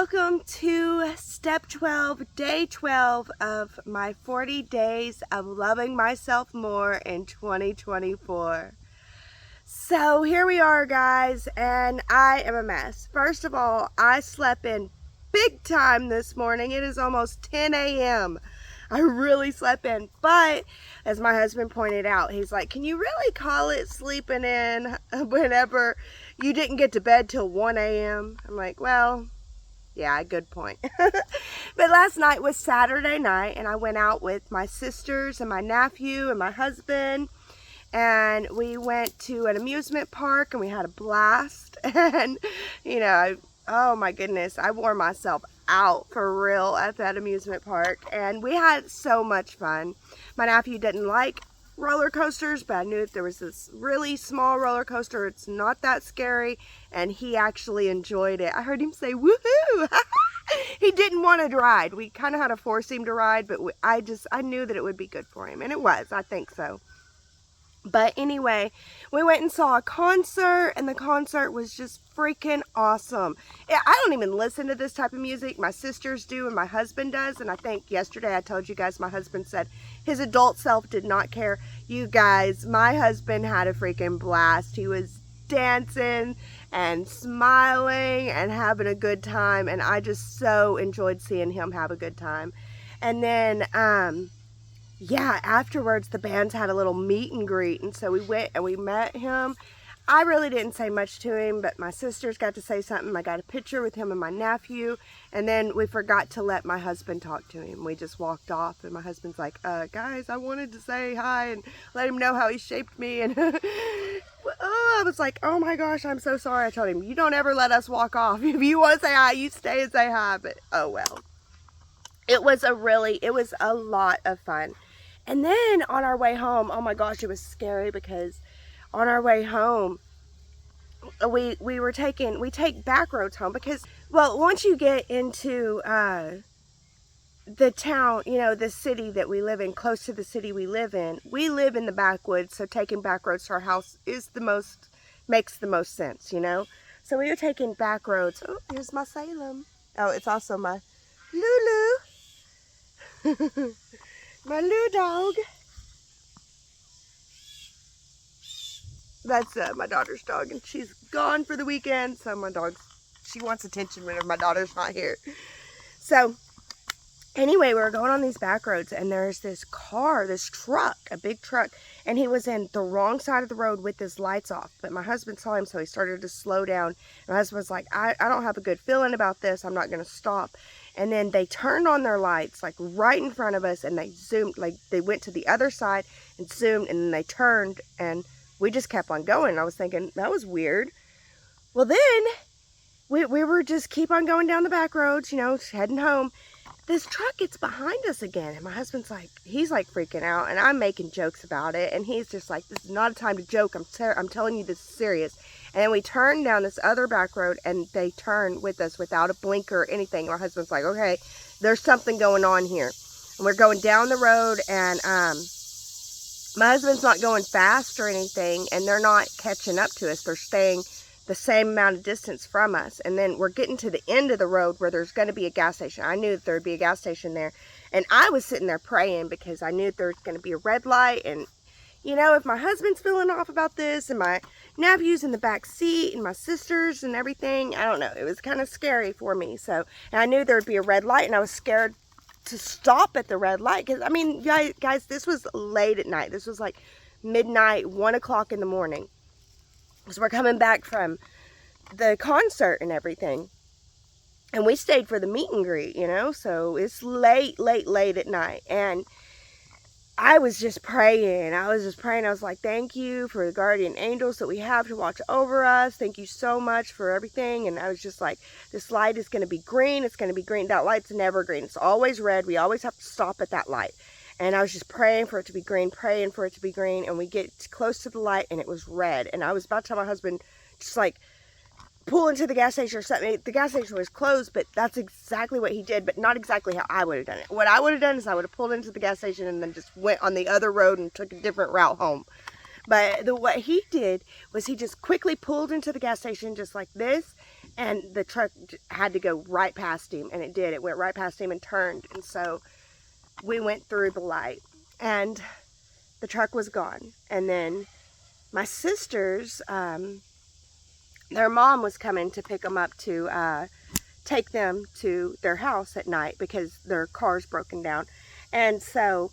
Welcome to step 12, day 12 of my 40 days of loving myself more in 2024. So here we are, guys, and I am a mess. First of all, I slept in big time this morning. It is almost 10 a.m. I really slept in, but as my husband pointed out, he's like, can you really call it sleeping in whenever you didn't get to bed till 1 a.m.? I'm like, well, yeah, good point. But last night was Saturday night, and I went out with my sisters and my nephew and my husband, and we went to an amusement park, and we had a blast. And, oh my goodness, I wore myself out for real at that amusement park, and we had so much fun. My nephew didn't like roller coasters, but I knew if there was this really small roller coaster, it's not that scary, and he actually enjoyed it. I heard him say woohoo. He didn't want to ride. We kind of had to force him to ride, but I knew that it would be good for him, and it was. I think so. But anyway, we went and saw a concert, and the concert was just freaking awesome. I don't even listen to this type of music. My sisters do, and my husband does. And I think yesterday I told you guys my husband said his adult self did not care. You guys, my husband had a freaking blast. He was dancing and smiling and having a good time, and I just so enjoyed seeing him have a good time. And then yeah, afterwards the bands had a little meet and greet, and so we went and we met him. I really didn't say much to him, but my sisters got to say something. I got a picture with him and my nephew, and then we forgot to let my husband talk to him. We just walked off, and my husband's like, guys, I wanted to say hi and let him know how he shaped me. And I was like, oh my gosh, I'm so sorry. I told him, you don't ever let us walk off. If you want to say hi, you stay and say hi. But oh well. It was a lot of fun. And then on our way home, oh my gosh, it was scary, because on our way home, we take back roads home, because, well, once you get into the town, the city that we live in, close to the city we live in the backwoods, so taking back roads to our house makes the most sense, So we were taking back roads. Oh, here's my Salem. Oh, it's also my Lulu. My Lou dog. That's my daughter's dog, and she's gone for the weekend, so she wants attention whenever my daughter's not here. So anyway, we were going on these back roads, and there's this truck, a big truck, and he was in the wrong side of the road with his lights off. But my husband saw him, so he started to slow down. My husband was like, I don't have a good feeling about this. I'm not going to stop. And then they turned on their lights, like right in front of us, and they zoomed, like they went to the other side and zoomed, and then they turned, and we just kept on going. I was thinking, that was weird. Well, then we were just keep on going down the back roads, heading home. This truck gets behind us again, and my husband's like, he's like freaking out, and I'm making jokes about it, and he's just like, this is not a time to joke. I'm telling you, this is serious. And then we turned down this other back road, and they turned with us without a blinker or anything. My husband's like, okay, there's something going on here. And we're going down the road, and my husband's not going fast or anything, and they're not catching up to us. They're staying the same amount of distance from us. And then we're getting to the end of the road where there's going to be a gas station. I knew that there would be a gas station there. And I was sitting there praying, because I knew that there's going to be a red light. And, if my husband's feeling off about this, and my nephew's in the back seat, and my sisters and everything, I don't know. It was kind of scary for me. So, and I knew there would be a red light, and I was scared to stop at the red light. Because, guys, this was late at night. This was like midnight, 1 o'clock in the morning. So we're coming back from the concert and everything. And we stayed for the meet and greet, So it's late at night. And I was just praying. I was like, thank you for the guardian angels that we have to watch over us. Thank you so much for everything. And I was just like, this light is going to be green. It's going to be green. That light's never green. It's always red. We always have to stop at that light. And I was just praying for it to be green, and we get close to the light, and it was red. And I was about to tell my husband, just like, pull into the gas station or something. The gas station was closed, but that's exactly what he did, but not exactly how I would have done it. What I would have done is I would have pulled into the gas station and then just went on the other road and took a different route home. But what he did was he just quickly pulled into the gas station just like this, and the truck had to go right past him, and it did. It went right past him and turned, and so we went through the light, and the truck was gone. And then my sisters, their mom was coming to pick them up to take them to their house at night because their car's broken down. And so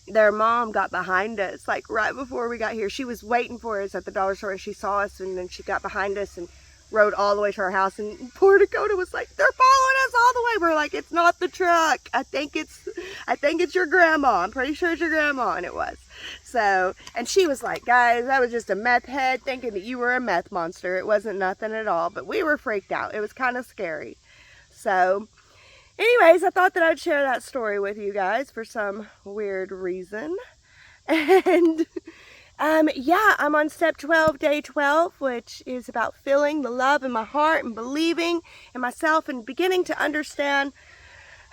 their mom got behind us, like right before we got here. She was waiting for us at the dollar store, and she saw us, and then she got behind us and rode all the way to our house. And poor Dakota was like, they're following us all the way. We're like, it's not the truck. I think it's your grandma. I'm pretty sure it's your grandma. And it was. So, and she was like, guys, that was just a meth head thinking that you were a meth monster. It wasn't nothing at all, but we were freaked out. It was kind of scary. So anyways, I thought that I'd share that story with you guys for some weird reason. And yeah, I'm on step 12, day 12, which is about feeling the love in my heart and believing in myself and beginning to understand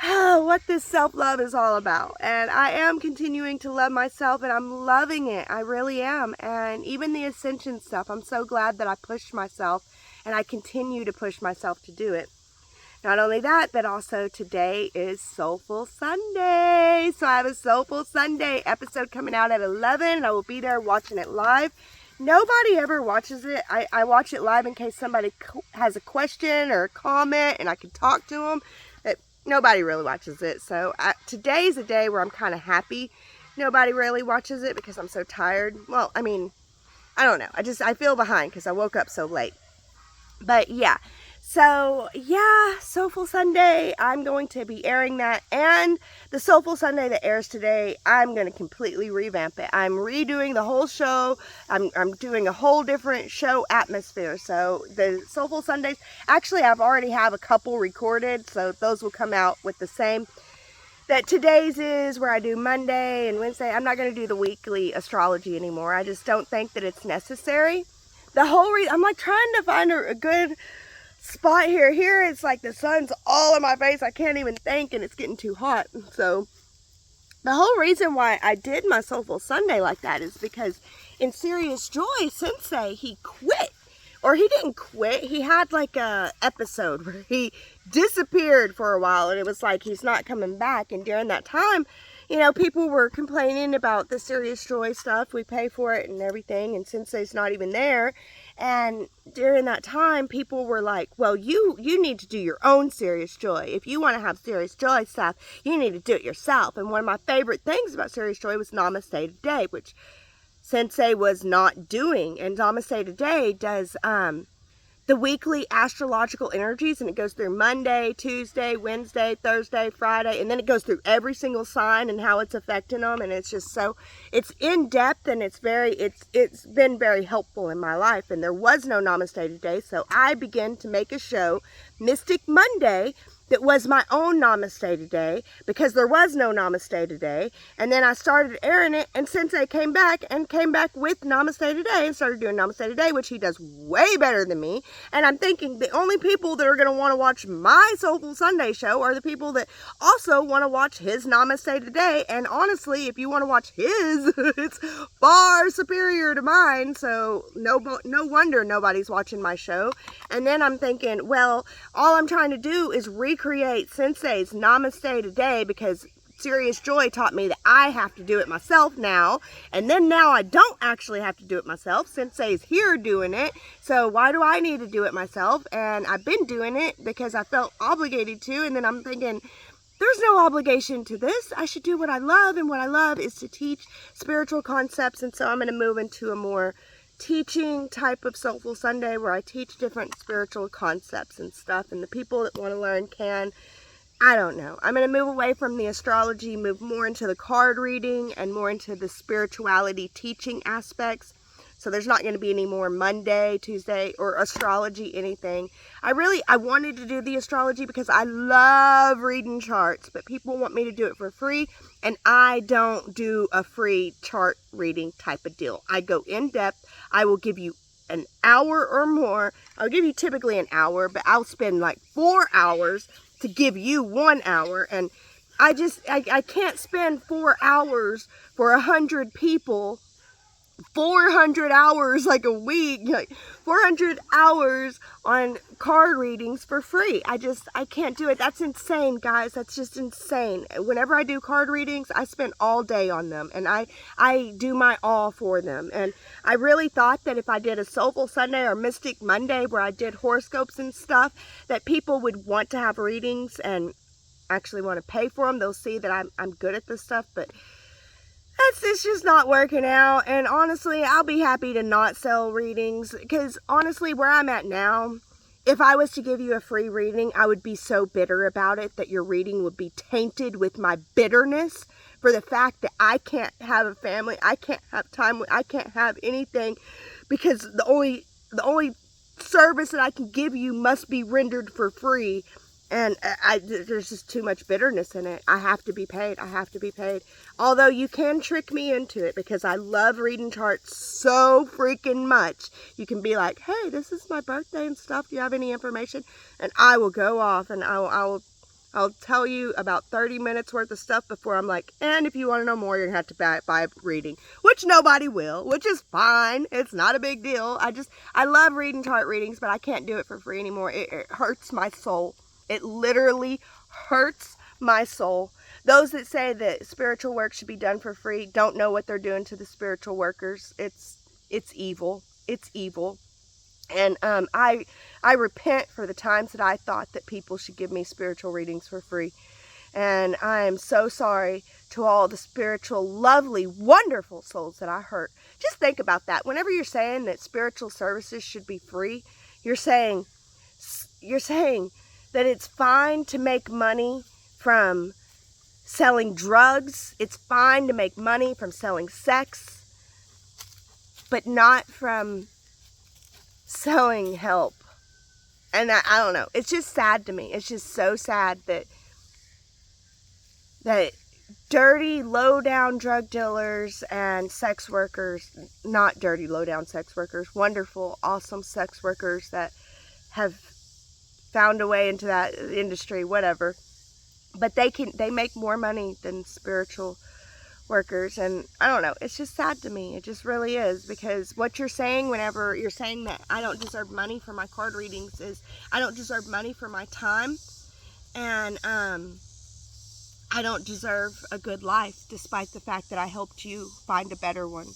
what this self-love is all about. And I am continuing to love myself, and I'm loving it. I really am. And even the ascension stuff, I'm so glad that I pushed myself, and I continue to push myself to do it. Not only that, but also today is Soulful Sunday. So I have a Soulful Sunday episode coming out at 11, and I will be there watching it live. Nobody ever watches it. I watch it live in case somebody has a question or a comment, and I can talk to them. But nobody really watches it. So today's a day where I'm kind of happy nobody really watches it because I'm so tired. Well, I mean, I don't know. I feel behind because I woke up so late. But yeah. So, yeah, Soulful Sunday, I'm going to be airing that, and the Soulful Sunday that airs today, I'm going to completely revamp it. I'm redoing the whole show. I'm doing a whole different show atmosphere. So, the Soulful Sundays, actually, I've already have a couple recorded, so those will come out with the same. That today's is where I do Monday and Wednesday. I'm not going to do the weekly astrology anymore. I just don't think that it's necessary. The whole reason, I'm like trying to find a good spot here. Here it's like the sun's all in my face. I can't even think, and it's getting too hot. So the whole reason why I did my Soulful Sunday like that is because in Sirius Joy, Sensei, he quit. Or he didn't quit. He had like a episode where he disappeared for a while, and it was like he's not coming back. And during that time, you know, people were complaining about the Sirius Joy stuff. We pay for it and everything, and Sensei's not even there. And during that time, people were like, well, you need to do your own Sirius Joy. If you want to have Sirius Joy stuff, you need to do it yourself. And one of my favorite things about Sirius Joy was Namaste Today, which Sensei was not doing. And Namaste Today does the weekly astrological energies, and it goes through Monday, Tuesday, Wednesday, Thursday, Friday, and then it goes through every single sign and how it's affecting them. And it's just so, it's in depth, and it's been very helpful in my life. And there was no Namaste Today, so I began to make a show, Mystic Monday, that was my own Namaste Today, because there was no Namaste Today. And then I started airing it, and Sensei came back with Namaste Today and started doing Namaste Today, which he does way better than me. And I'm thinking the only people that are going to want to watch my Soulful Sunday show are the people that also want to watch his Namaste Today. And honestly, if you want to watch his, it's far superior to mine. So no wonder nobody's watching my show. And then I'm thinking, well, all I'm trying to do is recreate Sensei's Namaste Today, because Sirius Joy taught me that I have to do it myself now, and then now I don't actually have to do it myself. Sensei's here doing it, so why do I need to do it myself? And I've been doing it because I felt obligated to, and then I'm thinking, there's no obligation to this. I should do what I love, and what I love is to teach spiritual concepts. And so I'm going to move into a more teaching type of Soulful Sunday where I teach different spiritual concepts and stuff, and the people that want to learn can. I don't know. I'm going to move away from the astrology, move more into the card reading and more into the spirituality teaching aspects. So there's not going to be any more Monday, Tuesday, or astrology, anything. I wanted to do the astrology because I love reading charts, but people want me to do it for free, and I don't do a free chart reading type of deal. I go in depth. I will give you an hour or more. I'll give you typically an hour, but I'll spend like 4 hours to give you 1 hour. And I can't spend 4 hours for 100 people 400 hours like a week, like 400 hours on card readings for free. I can't do it. That's insane, guys. That's just insane. Whenever I do card readings, I spend all day on them, and I do my all for them. And I really thought that if I did a Soulful Sunday or Mystic Monday where I did horoscopes and stuff, that people would want to have readings and actually want to pay for them. They'll see that I'm good at this stuff, but it's just not working out. And honestly, I'll be happy to not sell readings, because honestly, where I'm at now, if I was to give you a free reading, I would be so bitter about it that your reading would be tainted with my bitterness for the fact that I can't have a family, I can't have time, I can't have anything, because the only service that I can give you must be rendered for free. And there's just too much bitterness in it. I have to be paid. I have to be paid. Although you can trick me into it, because I love reading charts so freaking much. You can be like, hey, this is my birthday and stuff. Do you have any information? And I will go off and I'll tell you about 30 minutes worth of stuff before I'm like, and if you want to know more, you're going to have to buy a reading. Which nobody will, which is fine. It's not a big deal. I love reading chart readings, but I can't do it for free anymore. It hurts my soul. It literally hurts my soul. Those that say that spiritual work should be done for free don't know what they're doing to the spiritual workers. It's evil. It's evil. And I repent for the times that I thought that people should give me spiritual readings for free. And I am so sorry to all the spiritual, lovely, wonderful souls that I hurt. Just think about that. Whenever you're saying that spiritual services should be free, you're saying that it's fine to make money from selling drugs. It's fine to make money from selling sex, but not from selling help. And I don't know. It's just sad to me. It's just so sad that dirty, low-down drug dealers and sex workers, not dirty, low-down sex workers, wonderful, awesome sex workers that have found a way into that industry, whatever, but they make more money than spiritual workers. And I don't know, it's just sad to me. It just really is, because what you're saying whenever you're saying that I don't deserve money for my card readings is I don't deserve money for my time, and I don't deserve a good life despite the fact that I helped you find a better one.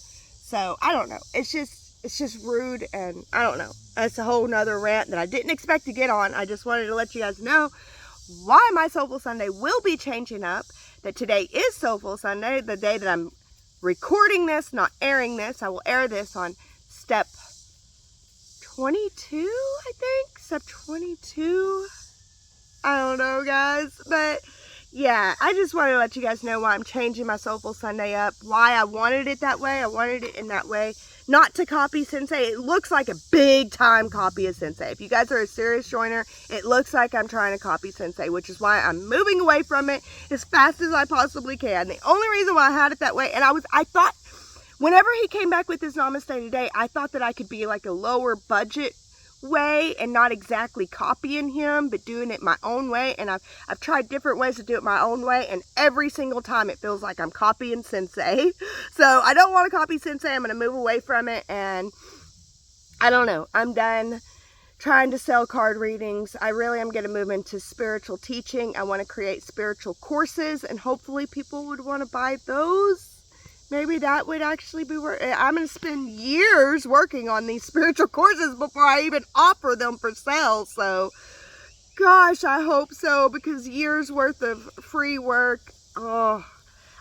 So I don't know, it's just rude, and I don't know. That's a whole nother rant that I didn't expect to get on. I just wanted to let you guys know why my Soulful Sunday will be changing up. That today is Soulful Sunday, the day that I'm recording this, not airing this. I will air this on step 22, I think. Step 22. I don't know, guys. But yeah, I just wanted to let you guys know why I'm changing my Soulful Sunday up. Why I wanted it that way. I wanted it in that way. Not to copy Sensei. It looks like a big time copy of Sensei. If you guys are a Sirius Joiner, it looks like I'm trying to copy Sensei, which is why I'm moving away from it as fast as I possibly can. The only reason why I had it that way, and I thought, whenever he came back with his Namaste today, I thought that I could be like a lower budget way and not exactly copying him, but doing it my own way. And I've tried different ways to do it my own way, and every single time it feels like I'm copying Sensei. So I don't want to copy Sensei. I'm going to move away from it, and I don't know. I'm done trying to sell card readings. I really am going to move into spiritual teaching. I want to create spiritual courses, and hopefully people would want to buy those. Maybe that would actually be worth it. I'm going to spend years working on these spiritual courses before I even offer them for sale. So, gosh, I hope so, because years worth of free work. Oh,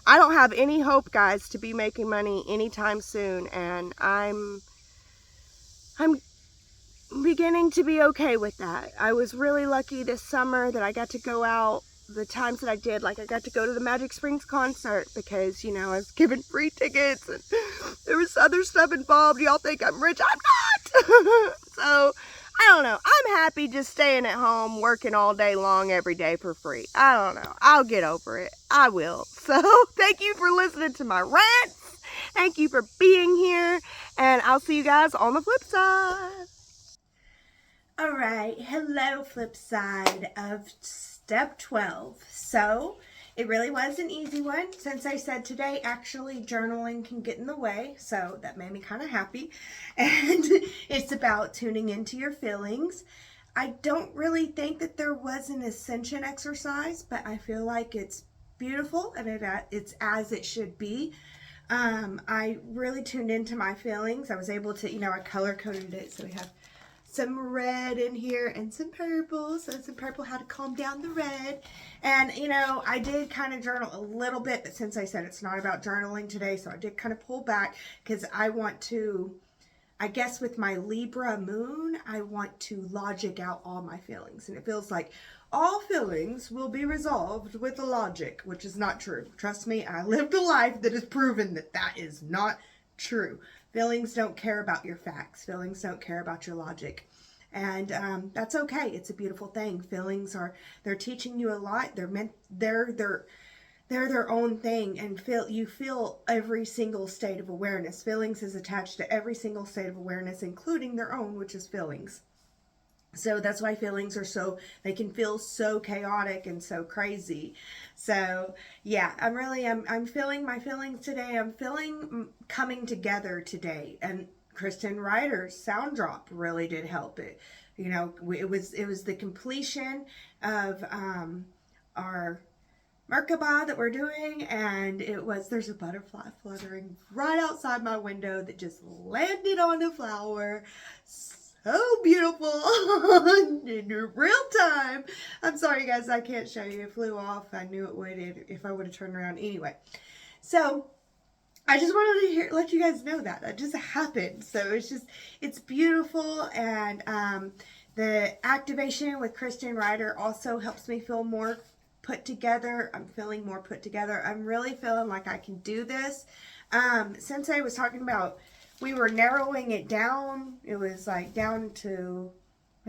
I don't have any hope, guys, to be making money anytime soon. And I'm beginning to be okay with that. I was really lucky this summer that I got to go out. The times that I did, like I got to go to the Magic Springs concert because, you know, I was given free tickets and there was other stuff involved. Y'all think I'm rich? I'm not! So, I don't know. I'm happy just staying at home, working all day long, every day for free. I don't know. I'll get over it. I will. So, thank you for listening to my rants. Thank you for being here. And I'll see you guys on the flip side. Alright, hello flip side of step 12. So, It really was an easy one. Since I said today, actually journaling can get in the way, so that made me kind of happy. And it's about tuning into your feelings. I don't really think that there was an ascension exercise, but I feel like it's beautiful and it's as it should be. I really tuned into my feelings. I was able to, I color coded it, so we have some red in here and some purple. So some purple, how to calm down the red. And, I did kind of journal a little bit, but since I said it's not about journaling today, so I did kind of pull back because I want to, I guess with my Libra moon, I want to logic out all my feelings. And it feels like all feelings will be resolved with a logic, which is not true. Trust me, I lived a life that has proven that that is not true. Feelings don't care about your facts. Feelings don't care about your logic. And that's okay. It's a beautiful thing. Feelings they're teaching you a lot. They're their own thing, and you feel every single state of awareness. Feelings is attached to every single state of awareness, including their own, which is feelings. So that's why feelings are they can feel so chaotic and so crazy. So yeah, I'm feeling my feelings today. I'm feeling coming together today. And Kristen Ryder's sound drop really did help it. It was the completion of our Merkaba that we're doing, and there's a butterfly fluttering right outside my window that just landed on a flower. So beautiful in real time. I'm sorry guys, I can't show you. It flew off. I knew it would if I would have turned around anyway. So I just wanted to let you guys know that just happened. So it's beautiful. And the activation with Kristen Ryder also helps me feel more put together. I'm feeling more put together. I'm really feeling like I can do this. Since I was talking about, we were narrowing it down. It was like we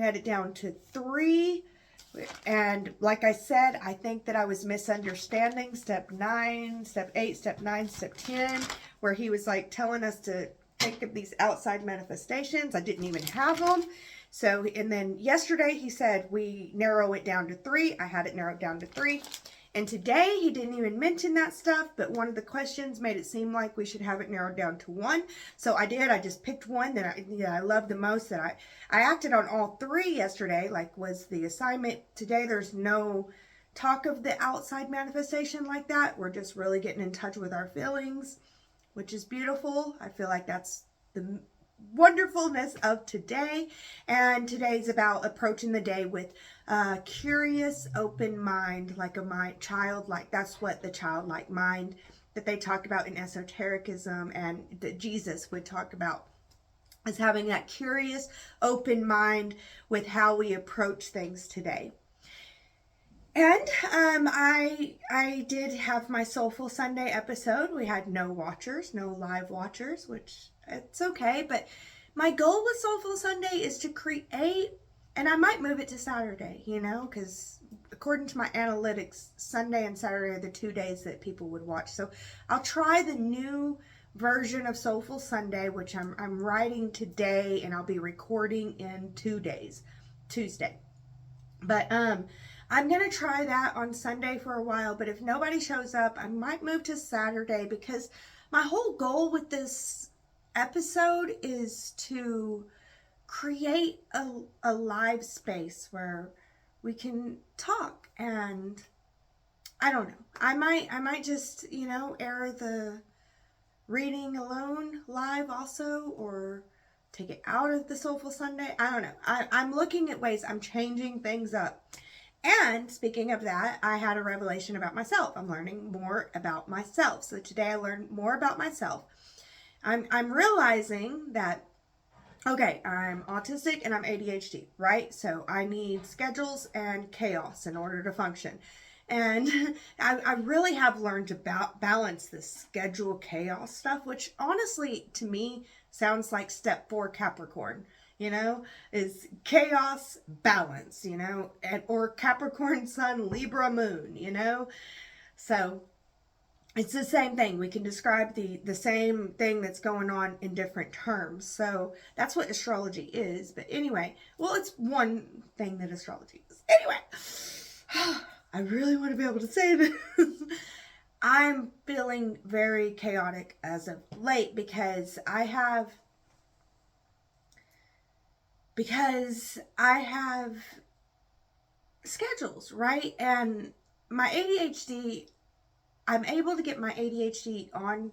had it down to 3. And like I said, I think that I was misunderstanding step 9, step 8, step 9, step 10, where he was like telling us to think of these outside manifestations. I didn't even have them. So, and then yesterday he said we narrow it down to 3. I had it narrowed down to 3. And today he didn't even mention that stuff, but one of the questions made it seem like we should have it narrowed down to 1. So I did. I just picked one that I love the most. That I acted on all 3 yesterday, like was the assignment. Today there's no talk of the outside manifestation like that. We're just really getting in touch with our feelings, which is beautiful. I feel like that's the wonderfulness of today. And today's about approaching the day with a curious, open mind, like a childlike. That's what the childlike mind that they talk about in esotericism and that Jesus would talk about, is having that curious, open mind with how we approach things today. And I did have my Soulful Sunday episode. We had no live watchers, which it's okay. But my goal with Soulful Sunday is to create, and I might move it to Saturday, because according to my analytics, Sunday and Saturday are the 2 days that people would watch. So I'll try the new version of Soulful Sunday, which I'm writing today, and I'll be recording in 2 days, Tuesday. But I'm going to try that on Sunday for a while, but if nobody shows up, I might move to Saturday, because my whole goal with this episode is to create a live space where we can talk. And I don't know, I might just, air the reading alone live also, or take it out of the Soulful Sunday. I don't know. I'm looking at ways. I'm changing things up. And speaking of that, I had a revelation about myself. I'm learning more about myself. So today I learned more about myself. I'm realizing that, okay, I'm autistic and I'm ADHD, right? So I need schedules and chaos in order to function. And I really have learned to balance this schedule chaos stuff, which honestly to me sounds like step 4 Capricorn. Is chaos, balance, or Capricorn Sun, Libra Moon, So it's the same thing. We can describe the same thing that's going on in different terms. So that's what astrology is. But anyway, well, it's one thing that astrology is. Anyway, I really want to be able to say this. I'm feeling very chaotic as of late because I have schedules, right? And my ADHD, I'm able to get my ADHD on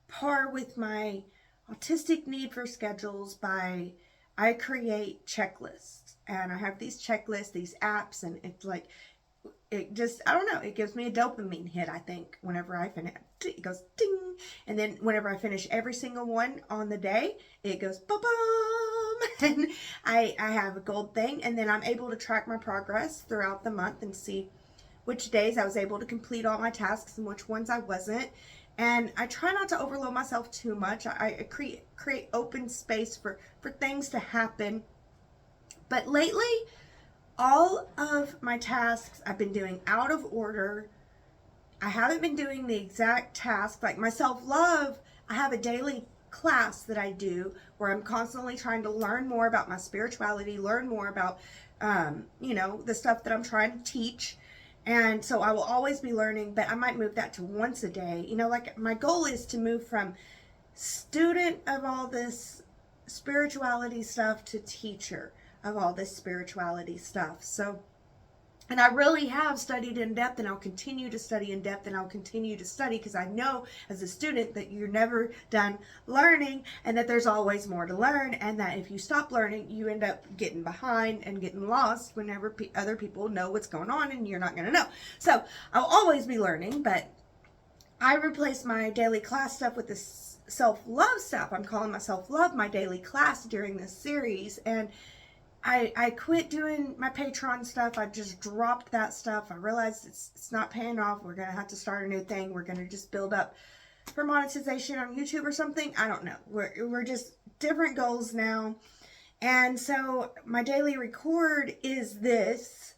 par with my autistic need for schedules by I create checklists. And I have these checklists, these apps, and it's like it just, I don't know, it gives me a dopamine hit, I think, whenever I finish. It goes ding. And then whenever I finish every single one on the day, it goes ba-bum. And I have a gold thing. And then I'm able to track my progress throughout the month and see which days I was able to complete all my tasks and which ones I wasn't. And I try not to overload myself too much. I create open space for things to happen. But lately, all of my tasks I've been doing out of order. I haven't been doing the exact task. Like my self-love, I have a daily class that I do where I'm constantly trying to learn more about my spirituality, learn more about, the stuff that I'm trying to teach. And so I will always be learning, but I might move that to once a day. Like my goal is to move from student of all this spirituality stuff to teacher of all this spirituality stuff. So, and I really have studied in depth, and I'll continue to study in depth, and I'll continue to study because I know as a student that you're never done learning, and that there's always more to learn, and that if you stop learning, you end up getting behind and getting lost whenever other people know what's going on and you're not going to know. So I'll always be learning, but I replaced my daily class stuff with this self-love stuff. I'm calling my self-love my daily class during this series, and I quit doing my Patreon stuff. I just dropped that stuff. I realized it's not paying off. We're going to have to start a new thing. We're going to just build up for monetization on YouTube or something. I don't know. We're just different goals now. And so my daily record is this.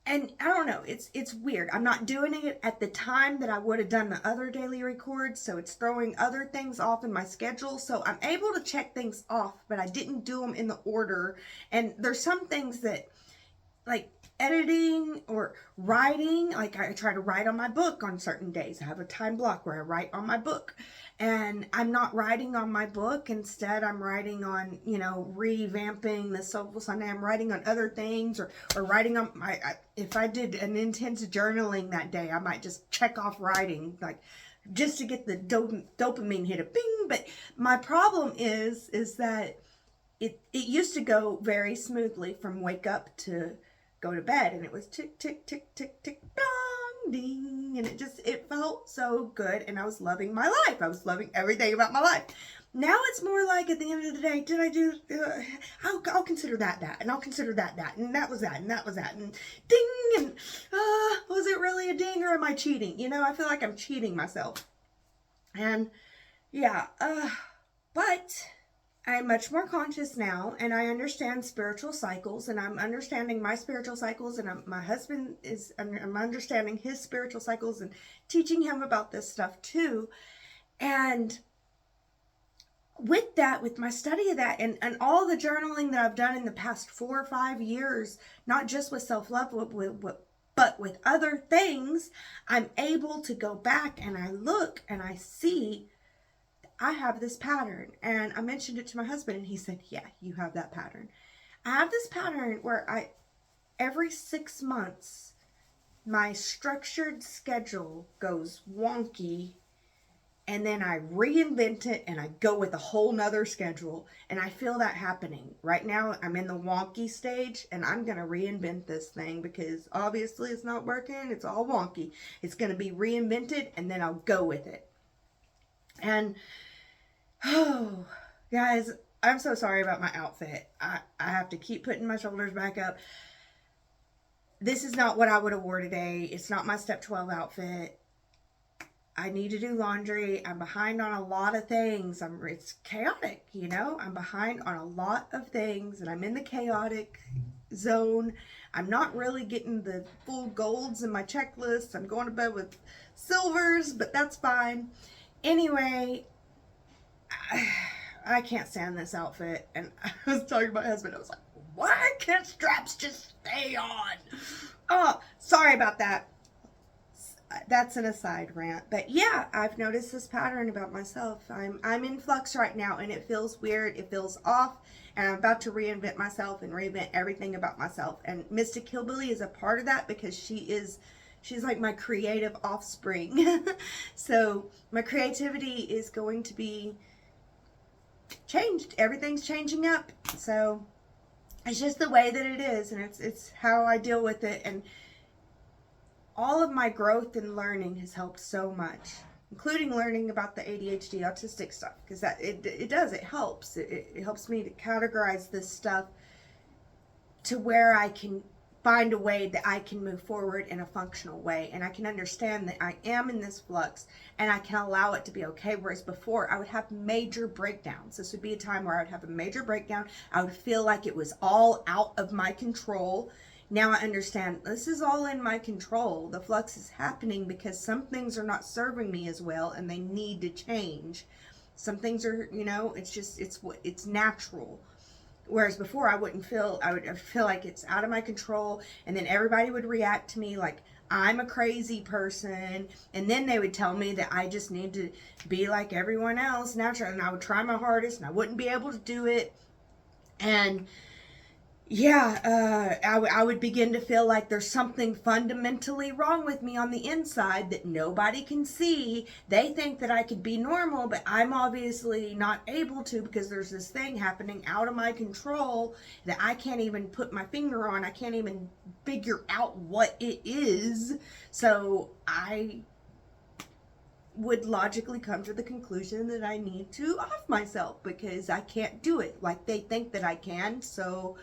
And I don't know, it's weird. I'm not doing it at the time that I would have done the other daily records, so it's throwing other things off in my schedule. So I'm able to check things off, but I didn't do them in the order. And there's some things that, like editing or writing, like I try to write on my book on certain days. I have a time block where I write on my book. And I'm not writing on my book. Instead, I'm writing on, revamping the Soulful Sunday. I'm writing on other things or writing on if I did an intense journaling that day, I might just check off writing, like just to get the dopamine hit, a bing. But my problem is that it used to go very smoothly from wake up to go to bed, and it was tick, tick, tick, tick, tick, dong, ding, and it felt so good, and I was loving my life. I was loving everything about my life. Now it's more like at the end of the day, did I do, I'll consider that, and I'll consider that, and that was that, and that was that, and ding, and was it really a ding, or am I cheating? I feel like I'm cheating myself. And yeah, but I'm much more conscious now, and I understand spiritual cycles, and I'm understanding my spiritual cycles, and my husband I'm understanding his spiritual cycles and teaching him about this stuff too. And with that, with my study of that, and all the journaling that I've done in the past 4 or 5 years, not just with self-love, but with other things, I'm able to go back and I look and I see I have this pattern. And I mentioned it to my husband, and he said, yeah, you have that pattern. I have this pattern where every 6 months, my structured schedule goes wonky, and then I reinvent it and I go with a whole nother schedule. And I feel that happening right now. I'm in the wonky stage, and I'm going to reinvent this thing because obviously it's not working. It's all wonky. It's going to be reinvented, and then I'll go with it. And oh, guys, I'm so sorry about my outfit. I have to keep putting my shoulders back up. This is not what I would have wore today. It's not my step 12 outfit. I need to do laundry. I'm behind on a lot of things. It's chaotic, I'm behind on a lot of things, and I'm in the chaotic zone. I'm not really getting the full golds in my checklist. I'm going to bed with silvers, but that's fine. Anyway, I can't stand this outfit. And I was talking to my husband. I was like, why can't straps just stay on? Oh, sorry about that. That's an aside rant. But yeah, I've noticed this pattern about myself. I'm in flux right now, and it feels weird. It feels off, and I'm about to reinvent myself and reinvent everything about myself. And Mystic Hillbillie is a part of that because she's like my creative offspring. So my creativity is going to be changed. Everything's changing up. So it's just the way that it is, and it's how I deal with it. And all of my growth and learning has helped so much, including learning about the ADHD autistic stuff, because that it helps. It helps me to categorize this stuff to where I can find a way that I can move forward in a functional way, and I can understand that I am in this flux and I can allow it to be okay. Whereas before I would have major breakdowns. This would be a time where I would have a major breakdown. I would feel like it was all out of my control. Now I understand this is all in my control. The flux is happening because some things are not serving me as well and they need to change. Some things are, it's natural. Whereas before I would feel like it's out of my control, and then everybody would react to me like I'm a crazy person, and then they would tell me that I just need to be like everyone else naturally, and I would try my hardest and I wouldn't be able to do it. And yeah, I would begin to feel like there's something fundamentally wrong with me on the inside that nobody can see. They think that I could be normal, but I'm obviously not able to because there's this thing happening out of my control that I can't even put my finger on. I can't even figure out what it is. So I would logically come to the conclusion that I need to off myself because I can't do it like they think that I can. So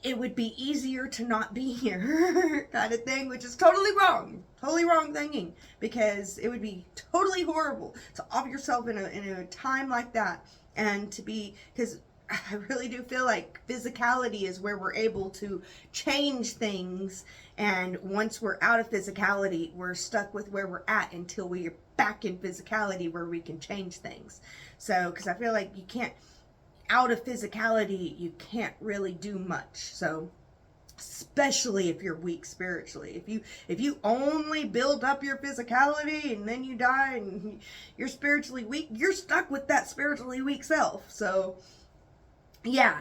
it would be easier to not be here kind of thing, which is totally wrong thinking, because it would be totally horrible to off yourself in a time like that. And to be, because I really do feel like physicality is where we're able to change things, and once we're out of physicality, we're stuck with where we're at until we are back in physicality where we can change things. So because I feel like you can't, out of physicality, you can't really do much. So especially if you're weak spiritually, if you only build up your physicality and then you die and you're spiritually weak, you're stuck with that spiritually weak self. So yeah,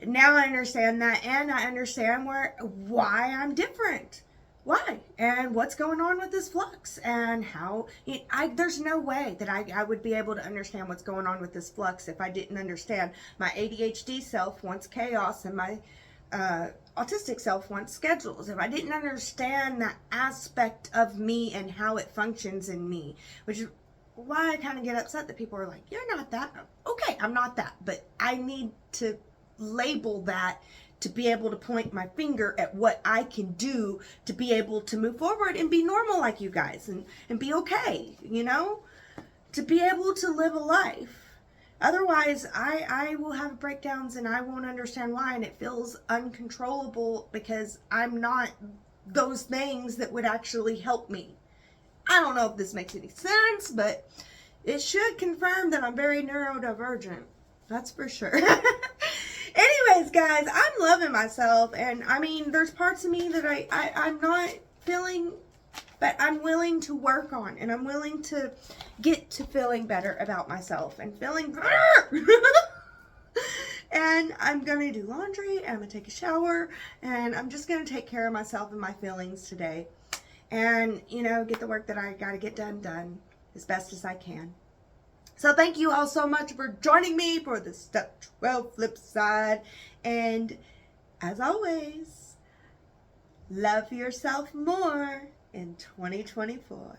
now I understand that, and I understand why I'm different. Why and what's going on with this flux, and how there's no way that I would be able to understand what's going on with this flux if I didn't understand my ADHD self wants chaos and my autistic self wants schedules. If I didn't understand that aspect of me and how it functions in me, which is why I kind of get upset that people are like, you're not that. Okay, I'm not that, but I need to label that to be able to point my finger at what I can do to be able to move forward and be normal like you guys, and be okay, to be able to live a life. Otherwise, I will have breakdowns and I won't understand why, and it feels uncontrollable because I'm not those things that would actually help me. I don't know if this makes any sense, but it should confirm that I'm very neurodivergent. That's for sure. Anyways, guys, I'm loving myself, and I mean, there's parts of me that I'm not feeling, but I'm willing to work on, and I'm willing to get to feeling better about myself and feeling better. And I'm going to do laundry, and I'm going to take a shower, and I'm just going to take care of myself and my feelings today. And, get the work that I got to get done as best as I can. So thank you all so much for joining me for the Step 12 flip side. And as always, love yourself more in 2024.